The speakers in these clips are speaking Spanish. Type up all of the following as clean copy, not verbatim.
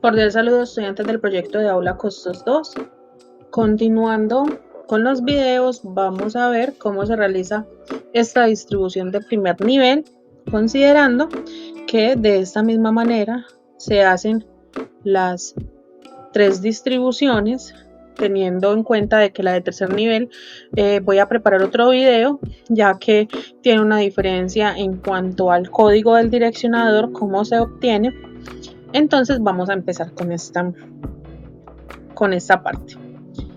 Cordial saludo, estudiantes del proyecto de Aula Costos 2. Continuando con los videos, vamos a ver cómo se realiza esta distribución de primer nivel, considerando que de esta misma manera se hacen las tres distribuciones, teniendo en cuenta de que la de tercer nivel voy a preparar otro video, ya que tiene una diferencia en cuanto al código del direccionador, cómo se obtiene. Entonces vamos a empezar con esta parte.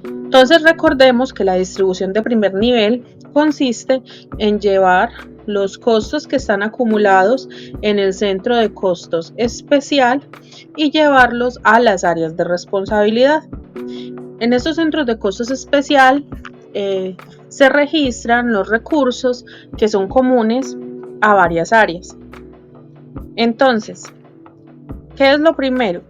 Entonces recordemos que la distribución de primer nivel consiste en llevar los costos que están acumulados en el centro de costos especial y llevarlos a las áreas de responsabilidad. En estos centros de costos especial se registran los recursos que son comunes a varias áreas. Entonces, ¿qué es lo primero?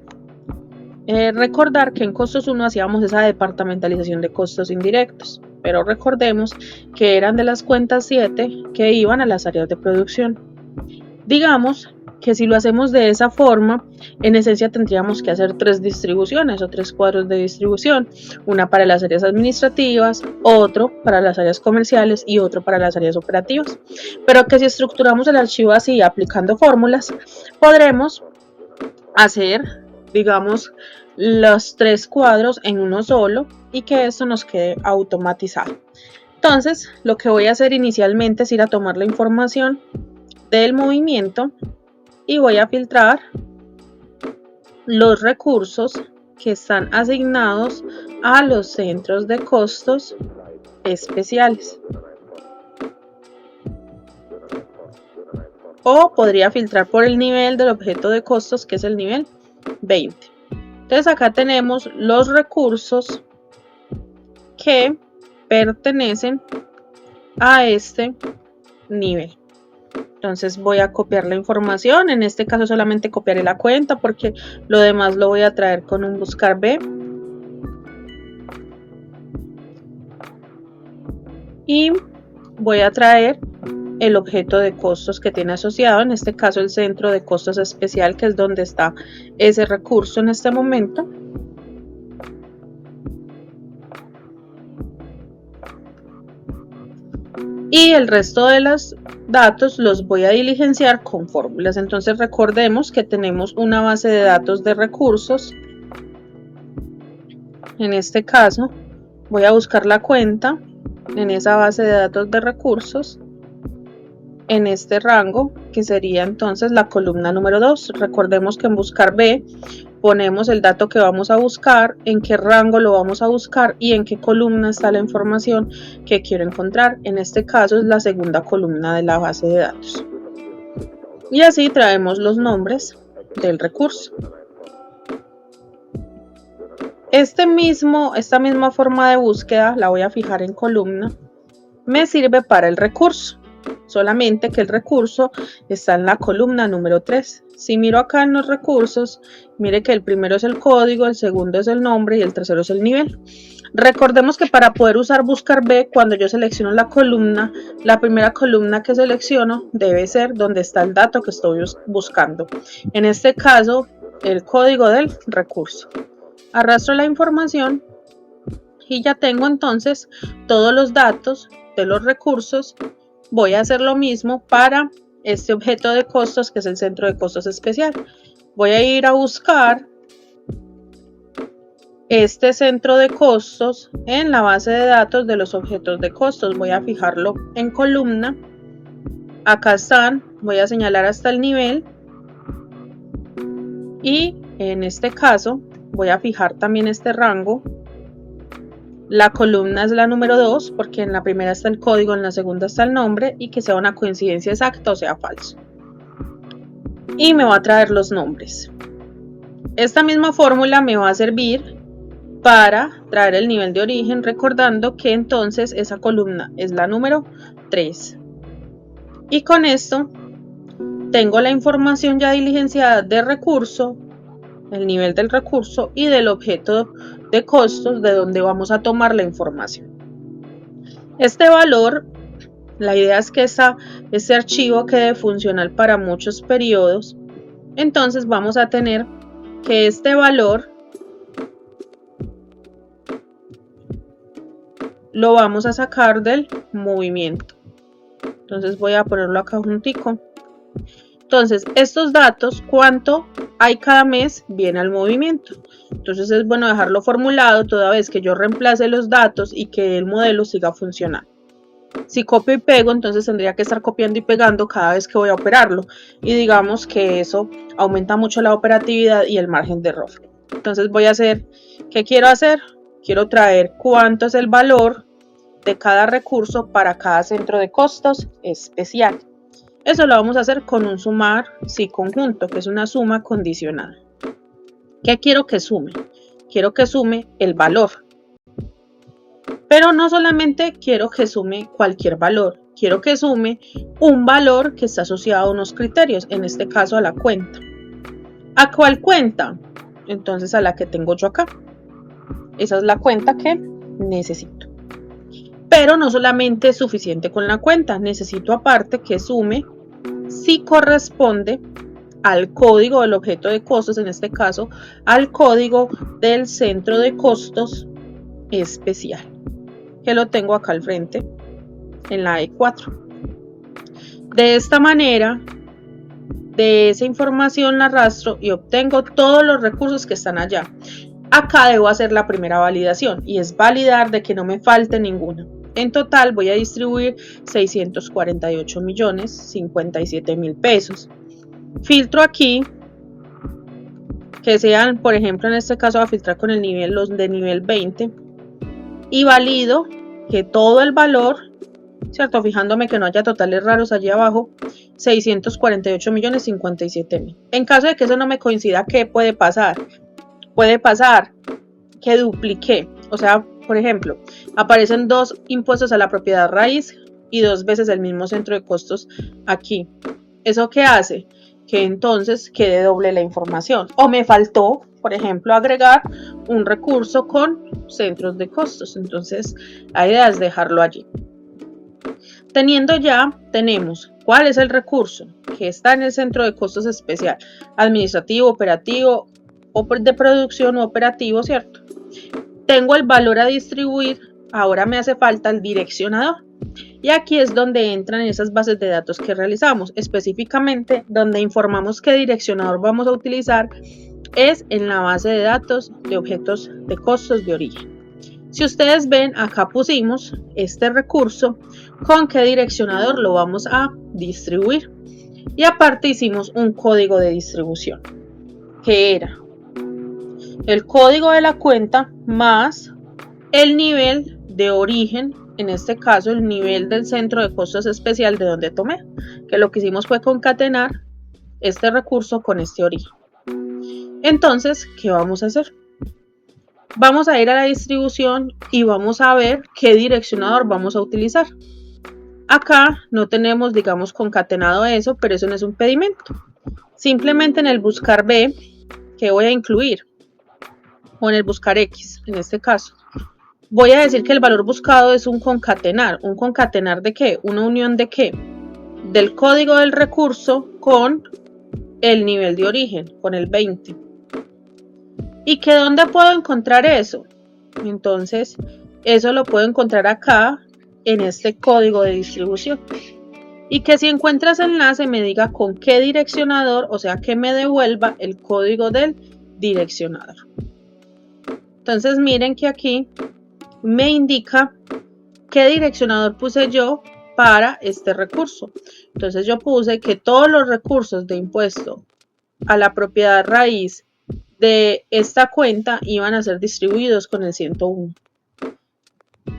Recordar que en costos 1 hacíamos esa departamentalización de costos indirectos, pero recordemos que eran de las cuentas 7 que iban a las áreas de producción. Digamos que si lo hacemos de esa forma, en esencia tendríamos que hacer tres distribuciones o tres cuadros de distribución, una para las áreas administrativas, otro para las áreas comerciales y otro para las áreas operativas. Pero que si estructuramos el archivo así, aplicando fórmulas, podremos hacer, digamos, los tres cuadros en uno solo y que esto nos quede automatizado. Entonces, lo que voy a hacer inicialmente es ir a tomar la información del movimiento y voy a filtrar los recursos que están asignados a los centros de costos especiales. O podría filtrar por el nivel del objeto de costos, que es el nivel 20. Entonces acá tenemos los recursos que pertenecen a este nivel. Entonces voy a copiar la información, en este caso solamente copiaré la cuenta porque lo demás lo voy a traer con un buscar B. Y voy a traer el objeto de costos que tiene asociado, en este caso el centro de costos especial, que es donde está ese recurso en este momento. Y el resto de los datos los voy a diligenciar con fórmulas. Entonces recordemos que tenemos una base de datos de recursos. En este caso voy a buscar la cuenta en esa base de datos de recursos en este rango, que sería entonces la columna número 2. Recordemos que en buscar B ponemos el dato que vamos a buscar, en qué rango lo vamos a buscar y en qué columna está la información que quiero encontrar. En este caso es la segunda columna de la base de datos. Y así traemos los nombres del recurso. Esta misma forma de búsqueda la voy a fijar en columna. Me sirve para el recurso, solamente que el recurso está en la columna número 3. Si miro acá en los recursos, mire que el primero es el código, el segundo es el nombre y el tercero es el nivel. Recordemos que para poder usar buscar B, cuando yo selecciono la columna, la primera columna que selecciono debe ser donde está el dato que estoy buscando. En este caso, el código del recurso. Arrastro la información y ya tengo entonces todos los datos de los recursos. Voy a hacer lo mismo para este objeto de costos, que es el centro de costos especial. Voy a ir a buscar este centro de costos en la base de datos de los objetos de costos. Voy a fijarlo en columna. Acá están, voy a señalar hasta el nivel y en este caso voy a fijar también este rango. La columna es la número 2 porque en la primera está el código, en la segunda está el nombre, y que sea una coincidencia exacta o sea falso. Y me va a traer los nombres. Esta misma fórmula me va a servir para traer el nivel de origen, recordando que entonces esa columna es la número 3. Y con esto tengo la información ya diligenciada de recurso, el nivel del recurso y del objeto de costos de donde vamos a tomar la información. Este valor, la idea es que este archivo quede funcional para muchos periodos. Entonces vamos a tener que este valor lo vamos a sacar del movimiento. Entonces voy a ponerlo acá juntico. Entonces, estos datos, cuánto hay cada mes, viene al movimiento. Entonces es bueno dejarlo formulado toda vez que yo reemplace los datos y que el modelo siga funcionando. Si copio y pego, entonces tendría que estar copiando y pegando cada vez que voy a operarlo. Y digamos que eso aumenta mucho la operatividad y el margen de error. Entonces voy a hacer, ¿qué quiero hacer? Quiero traer cuánto es el valor de cada recurso para cada centro de costos especial. Eso lo vamos a hacer con un sumar si conjunto, que es una suma condicional. ¿Qué quiero que sume? Quiero que sume el valor. Pero no solamente quiero que sume cualquier valor, quiero que sume un valor que está asociado a unos criterios, en este caso a la cuenta. ¿A cuál cuenta? Entonces a la que tengo yo acá. Esa es la cuenta que necesito. Pero no solamente es suficiente con la cuenta, necesito aparte que sume si corresponde al código del objeto de costos, en este caso al código del centro de costos especial, que lo tengo acá al frente en la E4. De esta manera, de esa información la arrastro y obtengo todos los recursos que están allá. Acá debo hacer la primera validación y es validar de que no me falte ninguna. En total voy a distribuir 648.057.000 pesos. Filtro aquí que sean, por ejemplo, en este caso va a filtrar con el nivel, los de nivel 20 y valido que todo el valor, ¿cierto? Fijándome que no haya totales raros allí abajo, 648.057.000. En caso de que eso no me coincida, ¿qué puede pasar? Puede pasar que dupliqué, o sea, por ejemplo, aparecen dos impuestos a la propiedad raíz y dos veces el mismo centro de costos aquí. ¿Eso qué hace? Que entonces quede doble la información. O me faltó, por ejemplo, agregar un recurso con centros de costos. Entonces, la idea es dejarlo allí. Teniendo ya, tenemos cuál es el recurso que está en el centro de costos especial, administrativo, operativo, o de producción o operativo, ¿cierto? Tengo el valor a distribuir, ahora me hace falta el direccionador. Y aquí es donde entran esas bases de datos que realizamos, específicamente donde informamos qué direccionador vamos a utilizar es en la base de datos de objetos de costos de origen. Si ustedes ven, acá pusimos este recurso con qué direccionador lo vamos a distribuir. Y aparte hicimos un código de distribución, que era el código de la cuenta más el nivel de origen, en este caso el nivel del centro de costos especial de donde tomé, que lo que hicimos fue concatenar este recurso con este origen. Entonces, ¿qué vamos a hacer? Vamos a ir a la distribución y vamos a ver qué direccionador vamos a utilizar. Acá no tenemos, digamos, concatenado eso, pero eso no es un pedimento. Simplemente en el buscar B, que voy a incluir, o en el buscar X, en este caso, voy a decir que el valor buscado es un concatenar. ¿Un concatenar de qué? ¿Una unión de qué? Del código del recurso con el nivel de origen, con el 20. ¿Y que dónde puedo encontrar eso? Entonces, eso lo puedo encontrar acá, en este código de distribución. Y que si encuentras enlace me diga con qué direccionador, o sea, que me devuelva el código del direccionador. Entonces, miren que aquí me indica qué direccionador puse yo para este recurso. Entonces yo puse que todos los recursos de impuesto a la propiedad raíz de esta cuenta iban a ser distribuidos con el 101.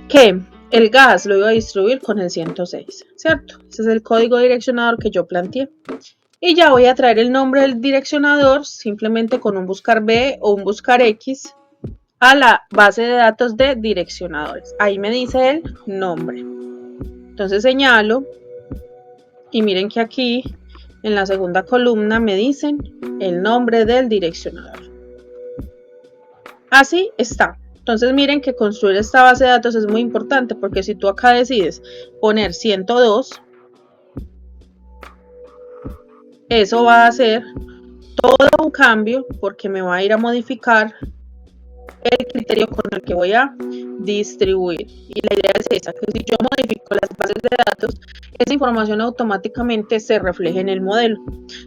Que el gas lo iba a distribuir con el 106, ¿cierto? Ese es el código direccionador que yo planteé. Y ya voy a traer el nombre del direccionador simplemente con un buscar B o un buscar X a la base de datos de direccionadores. Ahí me dice el nombre. Entonces señalo y miren que aquí en la segunda columna me dicen el nombre del direccionador. Así está. Entonces miren que construir esta base de datos es muy importante porque si tú acá decides poner 102, eso va a hacer todo un cambio porque me va a ir a modificar el criterio con el que voy a distribuir. Y la idea es esa, que si yo modifico las bases de datos, esa información automáticamente se refleje en el modelo.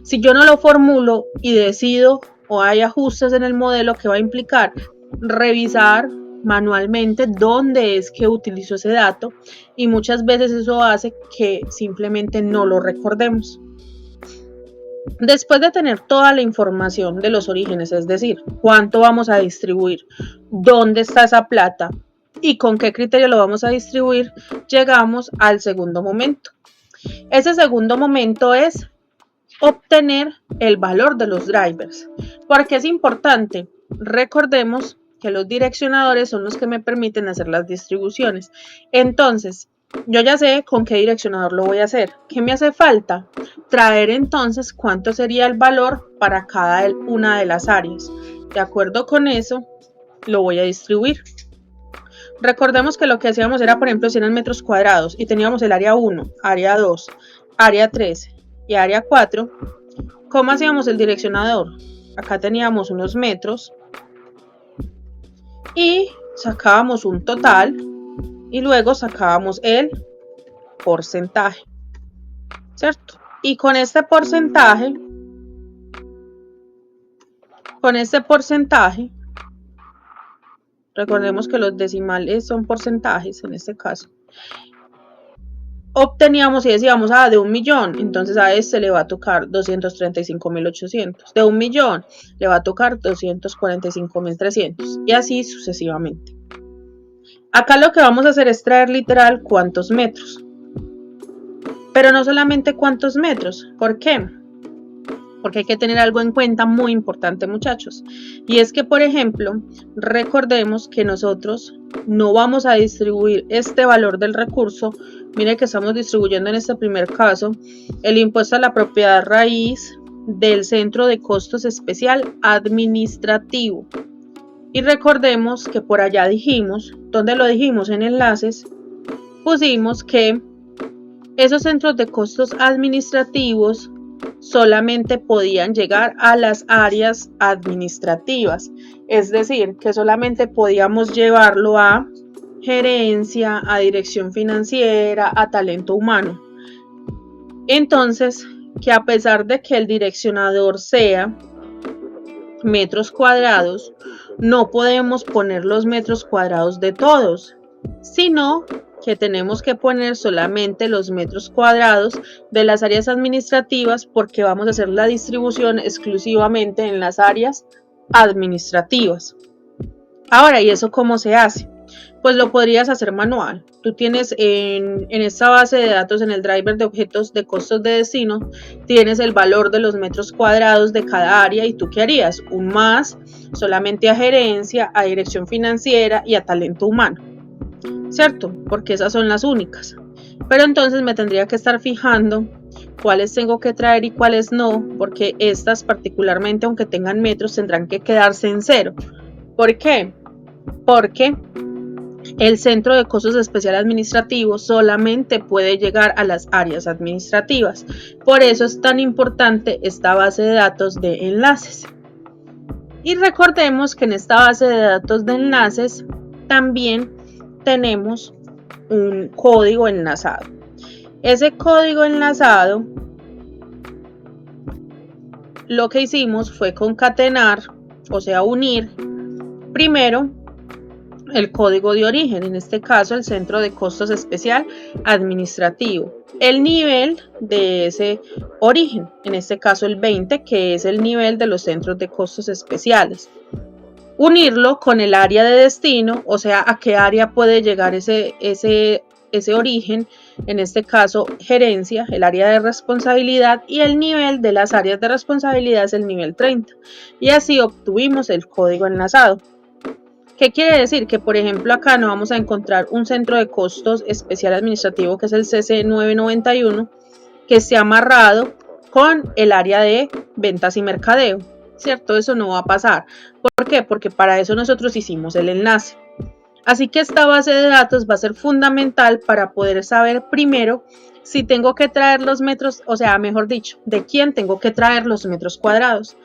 Si yo no lo formulo y decido o hay ajustes en el modelo, que va a implicar revisar manualmente dónde es que utilizo ese dato, y muchas veces eso hace que simplemente no lo recordemos. Después de tener toda la información de los orígenes, es decir, cuánto vamos a distribuir, dónde está esa plata y con qué criterio lo vamos a distribuir, llegamos al segundo momento. Ese segundo momento es obtener el valor de los drivers. ¿Por qué es importante? Recordemos que los direccionadores son los que me permiten hacer las distribuciones. Entonces, yo ya sé con qué direccionador lo voy a hacer. ¿Qué me hace falta? Traer entonces cuánto sería el valor para cada una de las áreas. De acuerdo con eso, lo voy a distribuir. Recordemos que lo que hacíamos era, por ejemplo, si eran metros cuadrados y teníamos el área 1, área 2, área 3 y área 4, ¿cómo hacíamos el direccionador? Acá teníamos unos metros y sacábamos un total y luego sacábamos el porcentaje, ¿cierto? Y con este porcentaje, recordemos que los decimales son porcentajes en este caso, obteníamos y decíamos, de 1.000.000, entonces a este le va a tocar 235.800, de 1.000.000 le va a tocar 245.300 y así sucesivamente. Acá lo que vamos a hacer es traer literal cuántos metros, pero no solamente cuántos metros. ¿Por qué? Porque hay que tener algo en cuenta muy importante, muchachos, y es que, por ejemplo, recordemos que nosotros no vamos a distribuir este valor del recurso. Mire que estamos distribuyendo en este primer caso el impuesto a la propiedad raíz del centro de costos especial administrativo. Y recordemos que por allá dijimos, ¿dónde lo dijimos? En enlaces, pusimos que esos centros de costos administrativos solamente podían llegar a las áreas administrativas, es decir, que solamente podíamos llevarlo a gerencia, a dirección financiera, a talento humano. Entonces, que a pesar de que el direccionador sea metros cuadrados, no podemos poner los metros cuadrados de todos, sino que tenemos que poner solamente los metros cuadrados de las áreas administrativas, porque vamos a hacer la distribución exclusivamente en las áreas administrativas. Ahora, ¿y eso cómo se hace? Pues lo podrías hacer manual. Tú tienes en esta base de datos, en el driver de objetos de costos de destino, tienes el valor de los metros cuadrados de cada área, y tú ¿qué harías? Un más solamente a gerencia, a dirección financiera y a talento humano, ¿cierto? Porque esas son las únicas. Pero entonces me tendría que estar fijando cuáles tengo que traer y cuáles no, porque estas particularmente, aunque tengan metros, tendrán que quedarse en cero. ¿Por qué? Porque el centro de costos especial administrativo solamente puede llegar a las áreas administrativas. Por eso es tan importante esta base de datos de enlaces. Y recordemos que en esta base de datos de enlaces también tenemos un código enlazado. Ese código enlazado, lo que hicimos fue concatenar, o sea, unir primero el código de origen, en este caso el centro de costos especial administrativo, el nivel de ese origen, en este caso el 20, que es el nivel de los centros de costos especiales, unirlo con el área de destino, o sea, a qué área puede llegar ese origen, en este caso gerencia, el área de responsabilidad, y el nivel de las áreas de responsabilidad es el nivel 30, y así obtuvimos el código enlazado. ¿Qué quiere decir? Que, por ejemplo, acá no vamos a encontrar un centro de costos especial administrativo, que es el CC991, que esté amarrado con el área de ventas y mercadeo, ¿cierto? Eso no va a pasar. ¿Por qué? Porque para eso nosotros hicimos el enlace. Así que esta base de datos va a ser fundamental para poder saber primero si tengo que traer los metros, o sea, mejor dicho, de quién tengo que traer los metros cuadrados.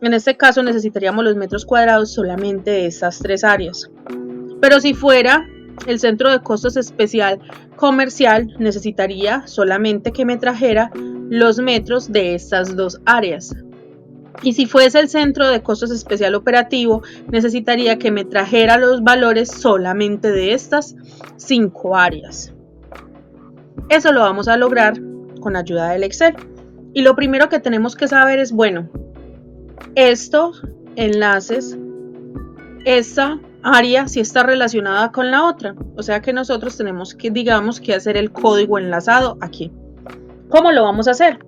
En este caso necesitaríamos los metros cuadrados solamente de estas 3 áreas. Pero si fuera el centro de costos especial comercial, necesitaría solamente que me trajera los metros de estas 2 áreas. Y si fuese el centro de costos especial operativo, necesitaría que me trajera los valores solamente de estas 5 áreas. Eso lo vamos a lograr con ayuda del Excel. Y lo primero que tenemos que saber es, bueno, estos enlaces, esta área sí está relacionada con la otra. O sea que nosotros tenemos que, digamos, que hacer el código enlazado aquí. ¿Cómo lo vamos a hacer?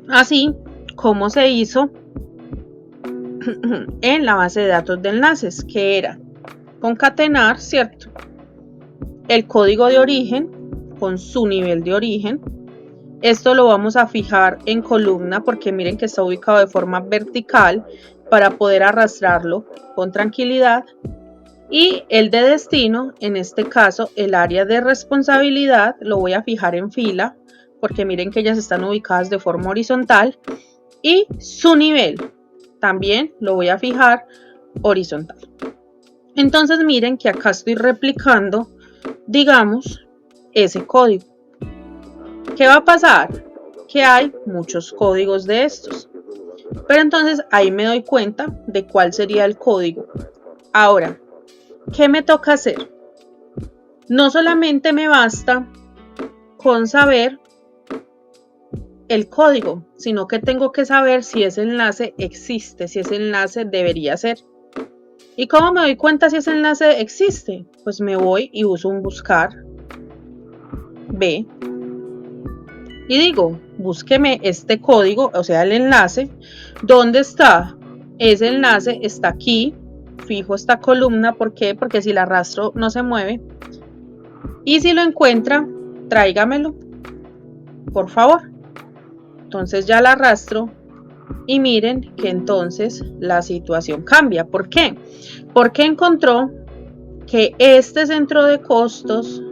Así como se hizo en la base de datos de enlaces, que era concatenar, ¿cierto? El código de origen con su nivel de origen. Esto lo vamos a fijar en columna porque miren que está ubicado de forma vertical para poder arrastrarlo con tranquilidad. Y el de destino, en este caso el área de responsabilidad, lo voy a fijar en fila porque miren que ellas están ubicadas de forma horizontal. Y su nivel también lo voy a fijar horizontal. Entonces miren que acá estoy replicando, digamos, ese código. ¿Qué va a pasar? Que hay muchos códigos de estos. Pero entonces ahí me doy cuenta de cuál sería el código. Ahora, ¿qué me toca hacer? No solamente me basta con saber el código, sino que tengo que saber si ese enlace existe, si ese enlace debería ser. ¿Y cómo me doy cuenta si ese enlace existe? Pues me voy y uso un buscar B y digo, búsqueme este código, o sea, el enlace. ¿Dónde está? Ese enlace está aquí, fijo esta columna. ¿Por qué? Porque si la arrastro no se mueve. Y si lo encuentra, tráigamelo, por favor. Entonces ya la arrastro y miren que entonces la situación cambia. ¿Por qué? Porque encontró que este centro de costos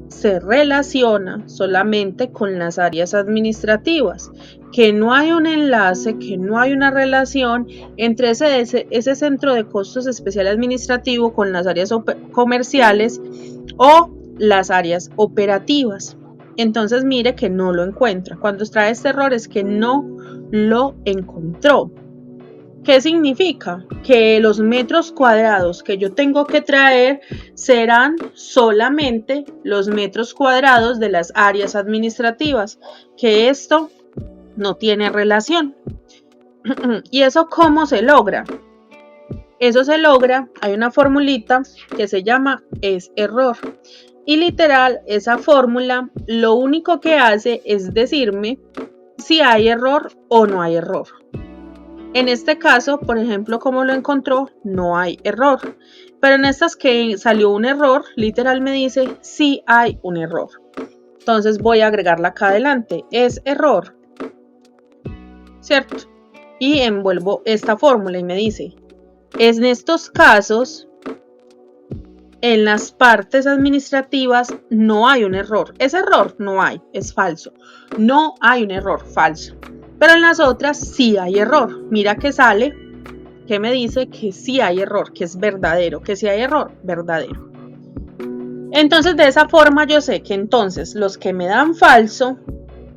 se relaciona solamente con las áreas administrativas, que no hay un enlace, que no hay una relación entre ese centro de costos especial administrativo con las áreas comerciales o las áreas operativas. Entonces mire que no lo encuentra. Cuando trae este error es que no lo encontró. ¿Qué significa? Que los metros cuadrados que yo tengo que traer serán solamente los metros cuadrados de las áreas administrativas, que esto no tiene relación. ¿Y eso cómo se logra? Eso se logra, hay una formulita que se llama es error. Y literal, esa fórmula lo único que hace es decirme si hay error o no hay error. En este caso, por ejemplo, como lo encontró, no hay error. Pero en estas que salió un error, literal me dice sí hay un error. Entonces voy a agregarla acá adelante. Es error, ¿cierto? Y envuelvo esta fórmula y me dice, en estos casos, en las partes administrativas no hay un error. ¿Es error? No hay, es falso. No hay un error, falso. Pero en las otras sí hay error. Mira que sale, que me dice que sí hay error, que es verdadero, que sí hay error, verdadero. Entonces de esa forma yo sé que entonces los que me dan falso,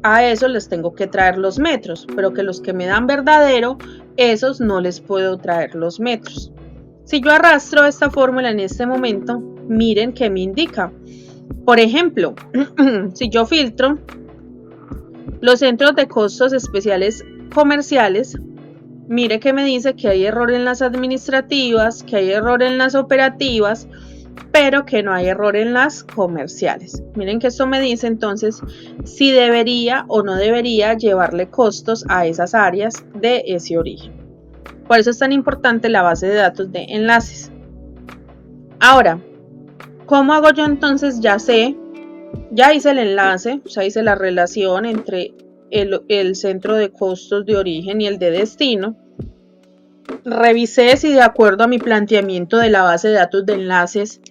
a esos les tengo que traer los metros, pero que los que me dan verdadero, esos no les puedo traer los metros. Si yo arrastro esta fórmula en este momento, miren que me indica. Por ejemplo, si yo filtro los centros de costos especiales comerciales, mire que me dice que hay error en las administrativas, que hay error en las operativas, pero que no hay error en las comerciales. Miren que esto me dice entonces si debería o no debería llevarle costos a esas áreas de ese origen. Por eso es tan importante la base de datos de enlaces. Ahora, ¿cómo hago yo entonces? Ya sé, ya hice el enlace, ya hice la relación entre el centro de costos de origen y el de destino. Revisé si de acuerdo a mi planteamiento de la base de datos de enlaces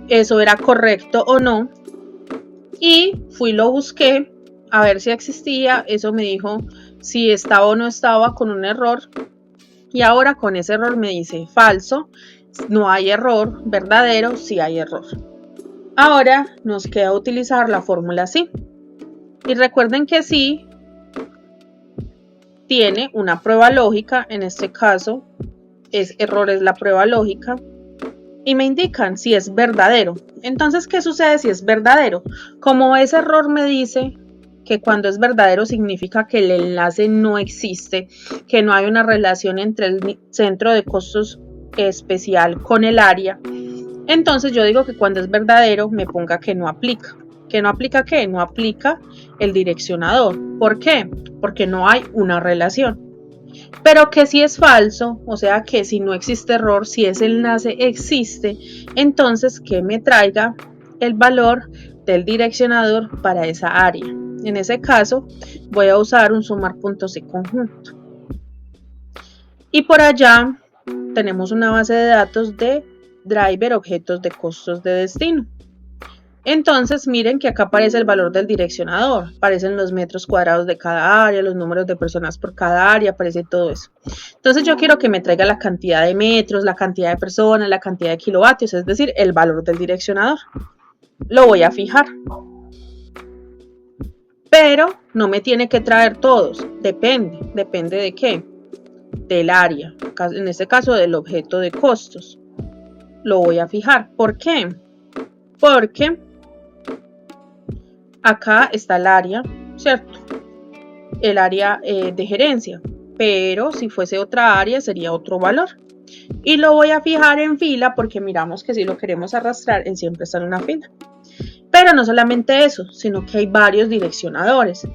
eso era correcto o no. Y fui, lo busqué, a ver si existía, eso me dijo si estaba o no estaba con un error, y ahora con ese error me dice falso, no hay error, verdadero, sí hay error. Ahora nos queda utilizar la fórmula sí. Y recuerden que sí tiene una prueba lógica, en este caso error es la prueba lógica, y me indican si es verdadero. Entonces, ¿qué sucede si es verdadero? Como ese error me dice que cuando es verdadero significa que el enlace no existe, que no hay una relación entre el centro de costos especial con el área, entonces yo digo que cuando es verdadero me ponga que no aplica. ¿Que no aplica qué? No aplica el direccionador. ¿Por qué? Porque no hay una relación. Pero que si es falso, o sea que si no existe error, si ese enlace existe, entonces que me traiga el valor del direccionador para esa área. En ese caso voy a usar un sumar puntos y conjunto. Y por allá tenemos una base de datos de driver objetos de costos de destino. Entonces miren que acá aparece el valor del direccionador, aparecen los metros cuadrados de cada área, los números de personas por cada área, aparece todo eso. Entonces yo quiero que me traiga la cantidad de metros, la cantidad de personas, la cantidad de kilovatios, es decir, el valor del direccionador. Lo voy a fijar. Pero no me tiene que traer todos, depende de qué, del área, en este caso del objeto de costos. Lo voy a fijar. ¿Por qué? Porque acá está el área, ¿cierto? El área de gerencia, pero si fuese otra área sería otro valor. Y lo voy a fijar en fila porque miramos que si lo queremos arrastrar, él siempre está en una fila. Pero no solamente eso, sino que hay varios direccionadores.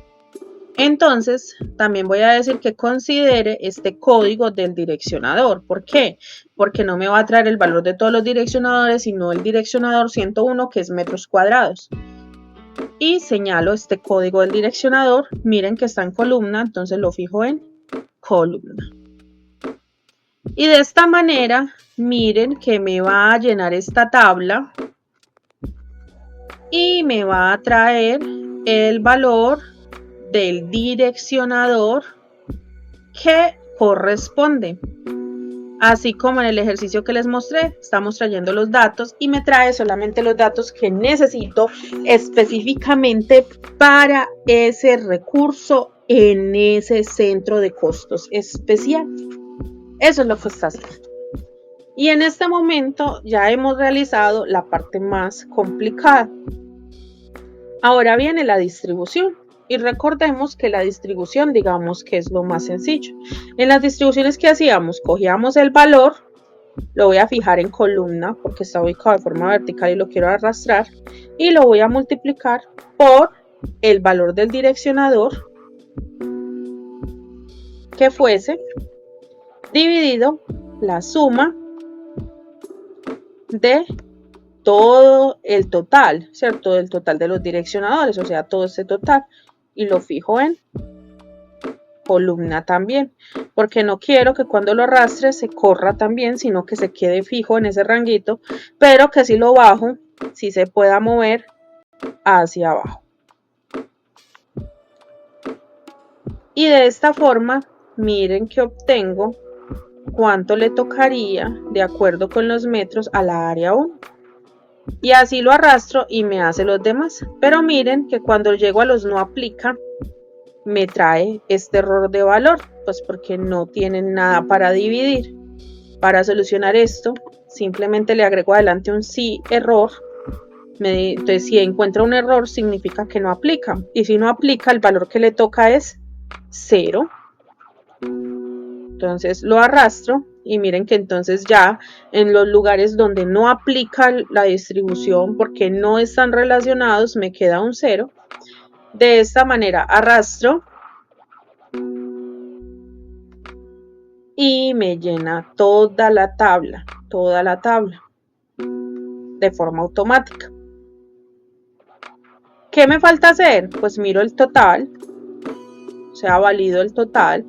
Entonces, también voy a decir que considere este código del direccionador. ¿Por qué? Porque no me va a traer el valor de todos los direccionadores, sino el direccionador 101, que es metros cuadrados. Y señalo este código del direccionador. Miren que está en columna, entonces lo fijo en columna. Y de esta manera, miren que me va a llenar esta tabla y me va a traer el valor del direccionador que corresponde. Así como en el ejercicio que les mostré, estamos trayendo los datos y me trae solamente los datos que necesito específicamente para ese recurso en ese centro de costos especial. Eso es lo que está haciendo. Y en este momento ya hemos realizado la parte más complicada. Ahora viene la distribución. Y recordemos que la distribución, digamos que es lo más sencillo. En las distribuciones que hacíamos, cogíamos el valor, lo voy a fijar en columna porque está ubicado de forma vertical y lo quiero arrastrar, y lo voy a multiplicar por el valor del direccionador que fuese dividido la suma de todo el total, ¿cierto? Del total de los direccionadores, o sea, todo ese total, y lo fijo en columna también, porque no quiero que cuando lo arrastre se corra también, sino que se quede fijo en ese ranguito, pero que si lo bajo, sí se pueda mover hacia abajo. Y de esta forma, miren que obtengo cuánto le tocaría de acuerdo con los metros a la área 1. Y así lo arrastro y me hace los demás. Pero miren que cuando llego a los no aplica, me trae este error de valor, pues porque no tienen nada para dividir. Para solucionar esto, simplemente le agrego adelante un sí error. Entonces, si encuentra un error, significa que no aplica. Y si no aplica, el valor que le toca es 0. Entonces lo arrastro y miren que entonces ya en los lugares donde no aplica la distribución porque no están relacionados me queda un 0. De esta manera arrastro y me llena toda la tabla de forma automática. ¿Qué me falta hacer? Pues miro el total, o sea, valido el total.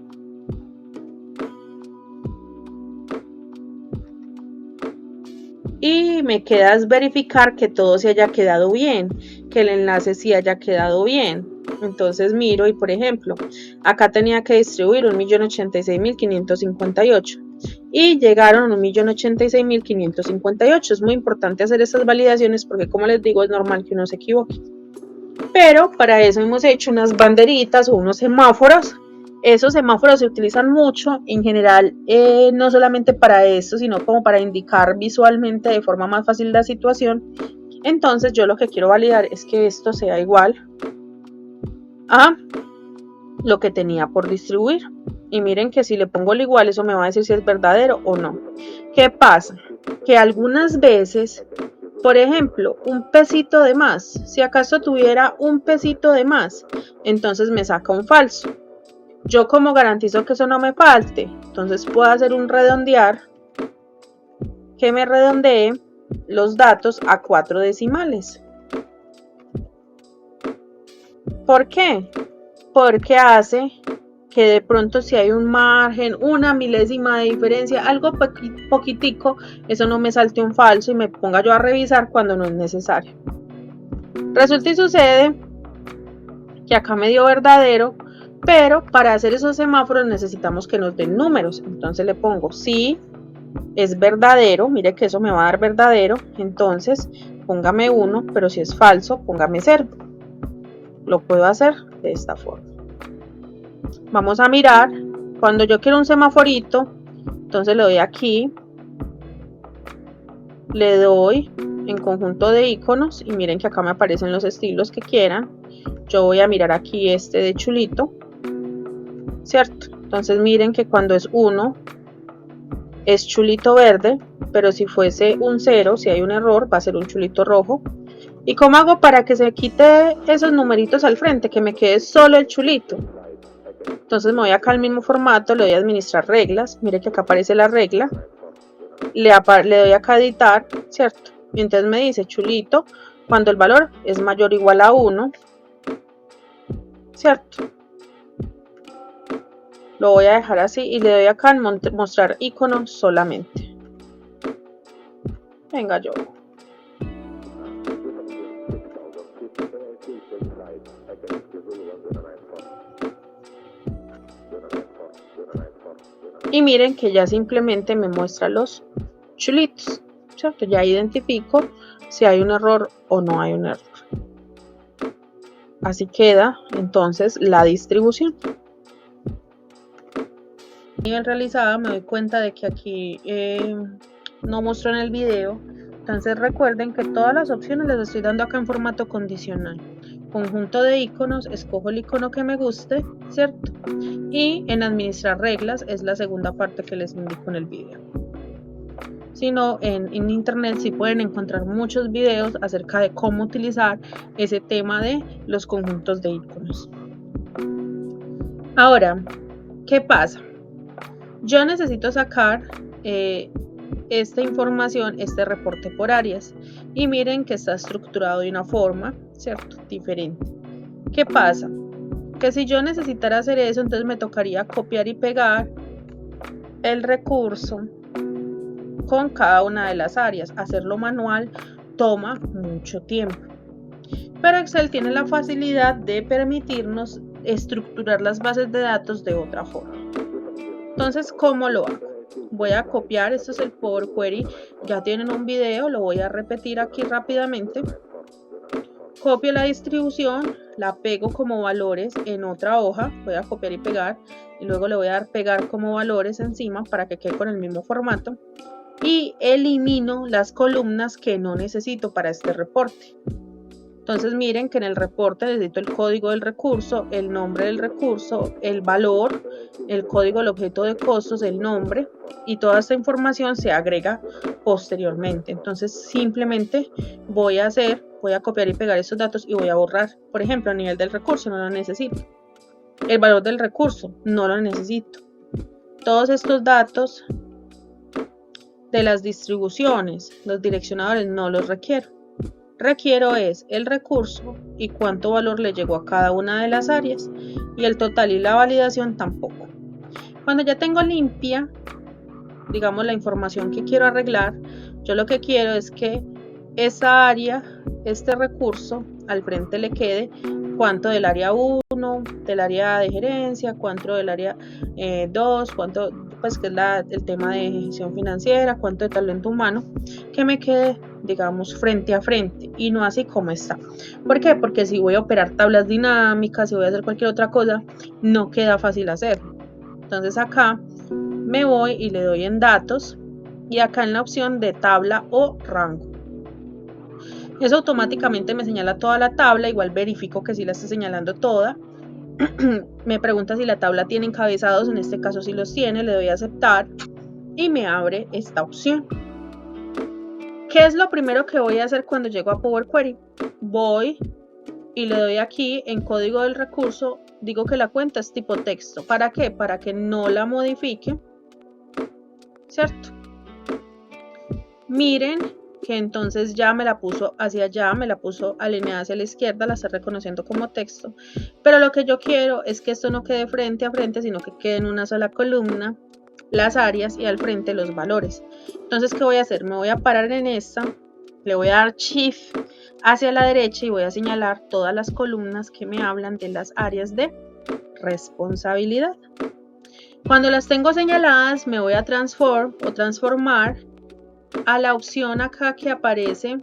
Y me queda es verificar que todo se haya quedado bien, que el enlace sí haya quedado bien. Entonces miro y, por ejemplo, acá tenía que distribuir 1.086.558 y llegaron a 1.086.558. Es muy importante hacer estas validaciones porque, como les digo, es normal que uno se equivoque. Pero para eso hemos hecho unas banderitas o unos semáforos. Esos semáforos se utilizan mucho en general, no solamente para esto, sino como para indicar visualmente de forma más fácil la situación. Entonces yo lo que quiero validar es que esto sea igual a lo que tenía por distribuir. Y miren que si le pongo el igual, eso me va a decir si es verdadero o no. ¿Qué pasa? Que algunas veces, por ejemplo, un pesito de más, si acaso tuviera un pesito de más, entonces me saca un falso. Yo como garantizo que eso no me falte, entonces puedo hacer un redondear que me redondee los datos a 4 decimales. ¿Por qué? Porque hace que de pronto si hay un margen, una milésima de diferencia, algo poquitico, eso no me salte un falso y me ponga yo a revisar cuando no es necesario. Resulta y sucede que acá me dio verdadero, pero para hacer esos semáforos necesitamos que nos den números. Entonces le pongo sí, es verdadero, mire que eso me va a dar verdadero, entonces póngame 1, pero si es falso, póngame 0. Lo puedo hacer de esta forma. Vamos a mirar, cuando yo quiero un semaforito, entonces le doy aquí, le doy en conjunto de iconos y miren que acá me aparecen los estilos que quieran. Yo voy a mirar aquí este de chulito, ¿cierto? Entonces miren que cuando es 1 es chulito verde, pero si fuese un 0, si hay un error, va a ser un chulito rojo. ¿Y cómo hago para que se quite esos numeritos al frente, que me quede solo el chulito? Entonces me voy acá al mismo formato, le doy a administrar reglas, mire que acá aparece la regla, le doy acá a editar, ¿cierto? Y entonces me dice chulito cuando el valor es mayor o igual a 1, ¿cierto? Lo voy a dejar así y le doy acá en mostrar icono solamente. Venga yo. Y miren que ya simplemente me muestra los chulitos, ¿cierto? Ya identifico si hay un error o no hay un error. Así queda entonces la distribución. A nivel realizada me doy cuenta de que aquí no mostró en el video. Entonces recuerden que todas las opciones les estoy dando acá en formato condicional. Conjunto de iconos, escojo el icono que me guste, ¿cierto? Y en administrar reglas es la segunda parte que les indico en el video. Si no, en internet sí pueden encontrar muchos videos acerca de cómo utilizar ese tema de los conjuntos de iconos. Ahora, ¿qué pasa? Yo necesito sacar esta información, este reporte por áreas, y miren que está estructurado de una forma, ¿cierto? Diferente. ¿Qué pasa? Que si yo necesitara hacer eso, entonces me tocaría copiar y pegar el recurso con cada una de las áreas. Hacerlo manual toma mucho tiempo. Pero Excel tiene la facilidad de permitirnos estructurar las bases de datos de otra forma. Entonces, ¿cómo lo hago? Voy a copiar, esto es el Power Query, ya tienen un video, lo voy a repetir aquí rápidamente. Copio la distribución, la pego como valores en otra hoja, voy a copiar y pegar, y luego le voy a dar pegar como valores encima para que quede con el mismo formato. Y elimino las columnas que no necesito para este reporte. Entonces miren que en el reporte necesito el código del recurso, el nombre del recurso, el valor, el código del objeto de costos, el nombre, y toda esta información se agrega posteriormente. Entonces simplemente voy a copiar y pegar estos datos y voy a borrar. Por ejemplo, a nivel del recurso no lo necesito. El valor del recurso no lo necesito. Todos estos datos de las distribuciones, los direccionadores, no los requiero. Requiero es el recurso y cuánto valor le llegó a cada una de las áreas, y el total y la validación tampoco. Cuando ya tengo limpia, digamos, la información que quiero arreglar, yo lo que quiero es que esa área, este recurso, al frente le quede cuánto del área 1, del área de gerencia, cuánto del área 2, cuánto, pues que es el tema de gestión financiera, cuánto de talento humano, que me quede, digamos, frente a frente y no así como está. ¿Por qué? Porque si voy a operar tablas dinámicas, si voy a hacer cualquier otra cosa, no queda fácil hacerlo. Entonces acá me voy y le doy en datos y acá en la opción de tabla o rango. Eso automáticamente me señala toda la tabla, igual verifico que sí la esté señalando toda. Me pregunta si la tabla tiene encabezados, en este caso sí los tiene, le doy a aceptar y me abre esta opción. ¿Qué es lo primero que voy a hacer cuando llego a Power Query? Voy y le doy aquí en código del recurso, digo que la cuenta es tipo texto. ¿Para qué? Para que no la modifique, ¿cierto? Miren que entonces ya me la puso hacia allá, me la puso alineada hacia la izquierda, la está reconociendo como texto, pero lo que yo quiero es que esto no quede frente a frente, sino que quede en una sola columna las áreas y al frente los valores. Entonces, ¿qué voy a hacer? Me voy a parar en esta, le voy a dar Shift hacia la derecha y voy a señalar todas las columnas que me hablan de las áreas de responsabilidad. Cuando las tengo señaladas, me voy a transformar a la opción acá que aparece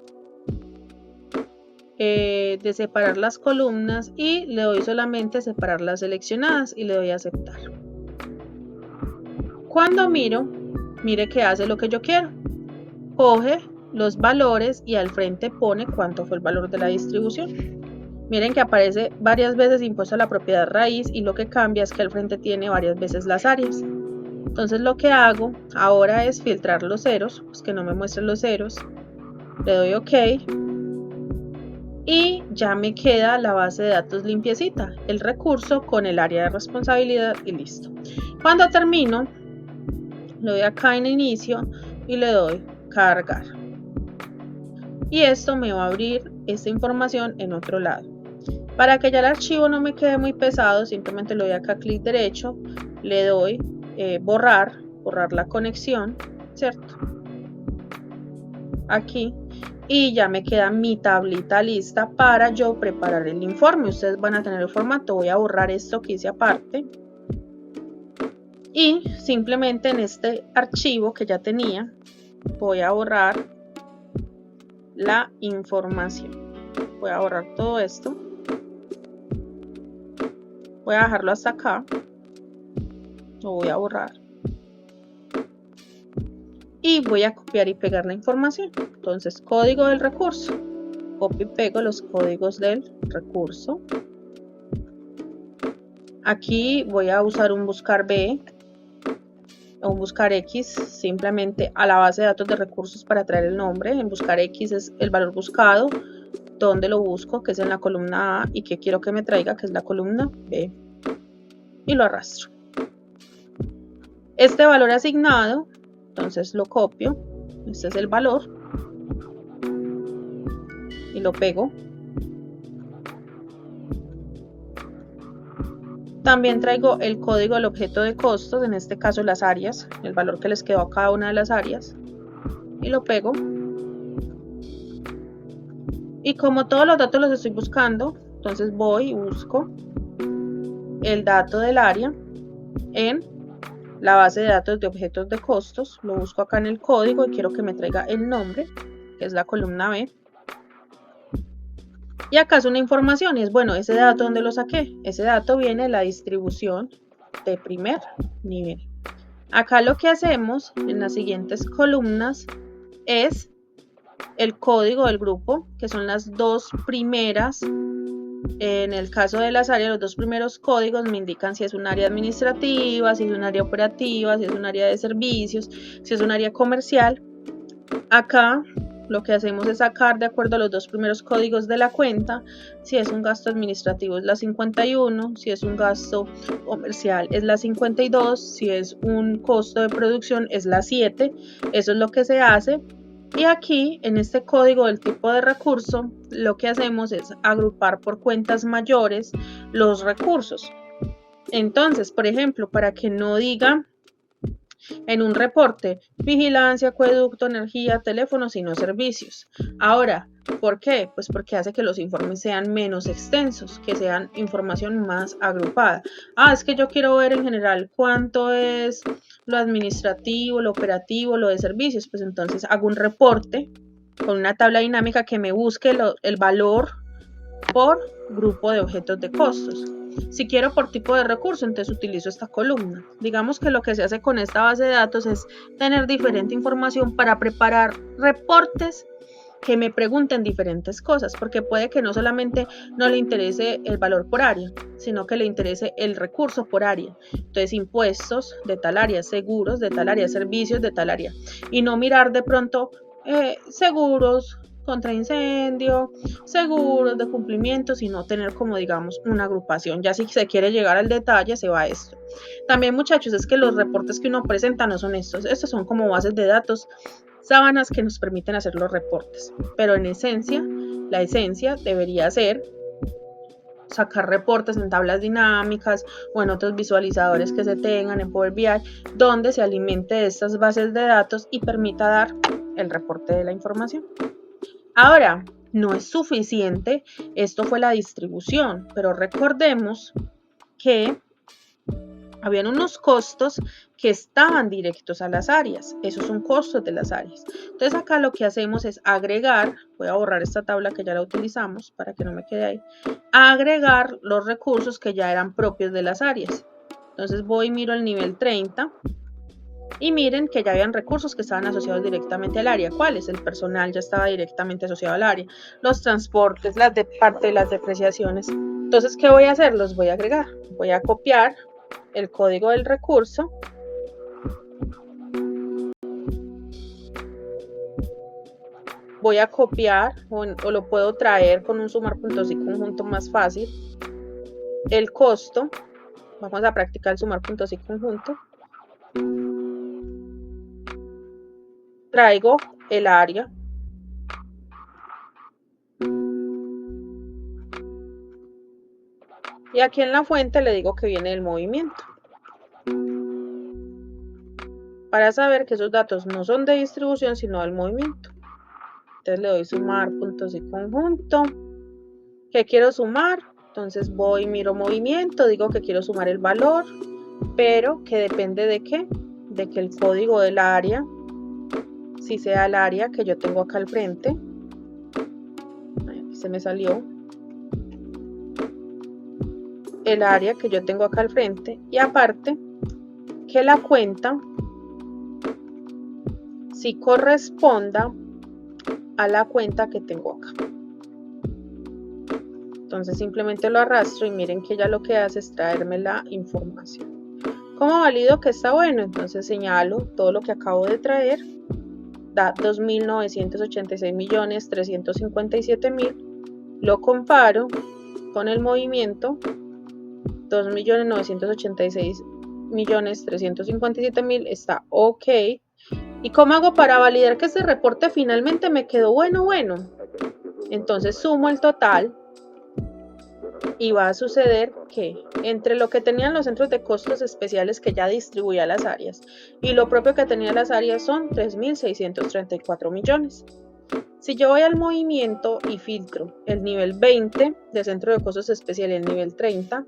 de separar las columnas y le doy solamente separar las seleccionadas y le doy a aceptar. Cuando mire que hace lo que yo quiero. Coge los valores y al frente pone cuánto fue el valor de la distribución. Miren que aparece varias veces impuesto a la propiedad raíz y lo que cambia es que al frente tiene varias veces las áreas. Entonces lo que hago ahora es filtrar los ceros, pues que no me muestren los ceros. Le doy OK y ya me queda la base de datos limpiecita, el recurso con el área de responsabilidad y listo. Cuando termino, le doy acá en inicio y le doy cargar. Y esto me va a abrir esta información en otro lado. Para que ya el archivo no me quede muy pesado, simplemente le doy acá clic derecho, le doy borrar la conexión, ¿cierto? Aquí. Y ya me queda mi tablita lista para yo preparar el informe. Ustedes van a tener el formato. Voy a borrar esto que hice aparte. Y simplemente en este archivo que ya tenía, voy a borrar la información. Voy a borrar todo esto. Voy a dejarlo hasta acá. Lo voy a borrar. Y voy a copiar y pegar la información. Entonces, código del recurso. Copio y pego los códigos del recurso. Aquí voy a usar un buscar B o un buscar X, simplemente a la base de datos de recursos para traer el nombre. En buscar X es el valor buscado, donde lo busco, que es en la columna A, y que quiero que me traiga, que es la columna B. Y lo arrastro. Este valor asignado, entonces lo copio, este es el valor, y lo pego. También traigo el código del objeto de costos, en este caso las áreas, el valor que les quedó a cada una de las áreas, y lo pego. Y como todos los datos los estoy buscando, entonces voy y busco el dato del área en la base de datos de objetos de costos, lo busco acá en el código y quiero que me traiga el nombre, que es la columna B. Y acá es una información y es, bueno, ese dato ¿dónde lo saqué? Ese dato viene de la distribución de primer nivel. Acá lo que hacemos en las siguientes columnas es el código del grupo, que son las dos primeras. En el caso de las áreas, los dos primeros códigos me indican si es un área administrativa, si es un área operativa, si es un área de servicios, si es un área comercial. Acá lo que hacemos es sacar de acuerdo a los dos primeros códigos de la cuenta. Si es un gasto administrativo es la 51, si es un gasto comercial es la 52, si es un costo de producción es la 7. Eso es lo que se hace. Y aquí en este código del tipo de recurso lo que hacemos es agrupar por cuentas mayores los recursos. Entonces, por ejemplo, para que no diga en un reporte vigilancia, acueducto, energía, teléfono, sino servicios. Ahora, ¿Por qué? Pues porque hace que los informes sean menos extensos, que sean información más agrupada. Es que yo quiero ver en general cuánto es lo administrativo, lo operativo, lo de servicios. Pues entonces hago un reporte con una tabla dinámica que me busque el valor por grupo de objetos de costos. Si quiero por tipo de recurso, entonces utilizo esta columna. Digamos que lo que se hace con esta base de datos es tener diferente información para preparar reportes que me pregunten diferentes cosas, porque puede que no solamente no le interese el valor por área, sino que le interese el recurso por área. Entonces, impuestos de tal área, seguros de tal área, servicios de tal área. Y no mirar de pronto seguros contra incendio, seguros de cumplimiento, sino tener como digamos una agrupación. Ya si se quiere llegar al detalle, se va a esto. También, muchachos, es que los reportes que uno presenta no son estos son como bases de datos, sábanas que nos permiten hacer los reportes, pero en esencia, la esencia debería ser sacar reportes en tablas dinámicas o en otros visualizadores que se tengan en Power BI, donde se alimente de estas bases de datos y permita dar el reporte de la información. Ahora, no es suficiente, esto fue la distribución, pero recordemos que habían unos costos que estaban directos a las áreas. Esos son costos de las áreas. Entonces acá lo que hacemos es agregar, voy a borrar esta tabla que ya la utilizamos para que no me quede ahí, agregar los recursos que ya eran propios de las áreas. Entonces voy y miro el nivel 30 y miren que ya habían recursos que estaban asociados directamente al área. ¿Cuáles? El personal ya estaba directamente asociado al área, los transportes, parte de las depreciaciones. Entonces, ¿qué voy a hacer? Los voy a agregar. Voy a copiar el código del recurso. Voy a copiar o lo puedo traer con un sumar.si conjunto más fácil. El costo. Vamos a practicar el sumar.si conjunto. Traigo el área. Y aquí en la fuente le digo que viene el movimiento. Para saber que esos datos no son de distribución, sino del movimiento. Entonces le doy sumar.si conjunto. ¿Qué quiero sumar? Entonces voy, miro movimiento, digo que quiero sumar el valor, pero que depende de qué, de que el código del área, si sea el área que yo tengo acá al frente, aquí se me salió, el área que yo tengo acá al frente, y aparte que la cuenta si corresponda a la cuenta que tengo acá. Entonces simplemente lo arrastro y miren que ya lo que hace es traerme la información. ¿Cómo valido que está bueno? Entonces señalo todo lo que acabo de traer, da 2.986.357.000, lo comparo con el movimiento, 2.986.357.000, está ok. ¿Y cómo hago para validar que ese reporte finalmente me quedó bueno? Entonces sumo el total y va a suceder que entre lo que tenían los centros de costos especiales que ya distribuía las áreas y lo propio que tenían las áreas son 3.634 millones. Si yo voy al movimiento y filtro el nivel 20 de centro de costos especial y el nivel 30,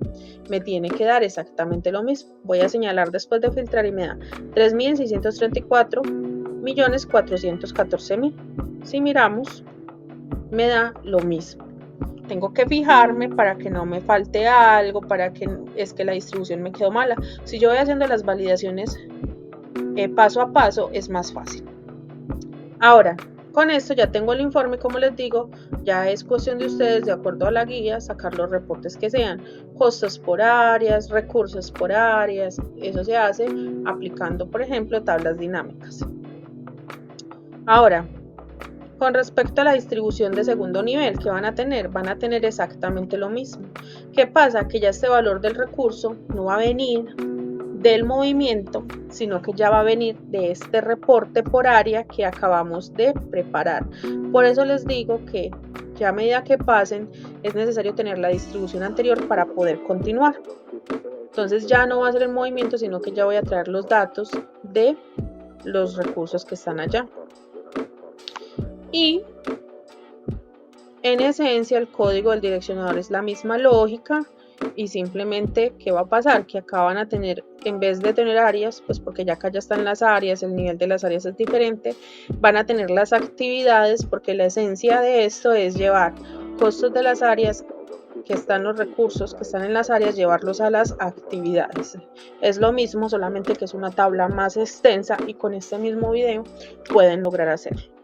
me tiene que dar exactamente lo mismo. Voy a señalar después de filtrar y me da 3.634.414.000. Si miramos, me da lo mismo. Tengo que fijarme para que no me falte algo, para que es que la distribución me quedó mala. Si yo voy haciendo las validaciones paso a paso, es más fácil. Ahora, con esto ya tengo el informe, como les digo, ya es cuestión de ustedes, de acuerdo a la guía, sacar los reportes que sean, costos por áreas, recursos por áreas. Eso se hace aplicando, por ejemplo, tablas dinámicas. Ahora, con respecto a la distribución de segundo nivel que van a tener exactamente lo mismo. ¿Qué pasa? Que ya este valor del recurso no va a venir del movimiento, sino que ya va a venir de este reporte por área que acabamos de preparar. Por eso les digo que ya a medida que pasen es necesario tener la distribución anterior para poder continuar. Entonces ya no va a ser el movimiento, sino que ya voy a traer los datos de los recursos que están allá. Y En esencia, el código del direccionador es la misma lógica y simplemente, ¿qué va a pasar? Que acá van a tener, en vez de tener áreas, pues porque ya acá ya están las áreas, el nivel de las áreas es diferente, van a tener las actividades, porque la esencia de esto es llevar costos de las áreas que están, los recursos que están en las áreas, llevarlos a las actividades. Es lo mismo, solamente que es una tabla más extensa y con este mismo video pueden lograr hacerlo.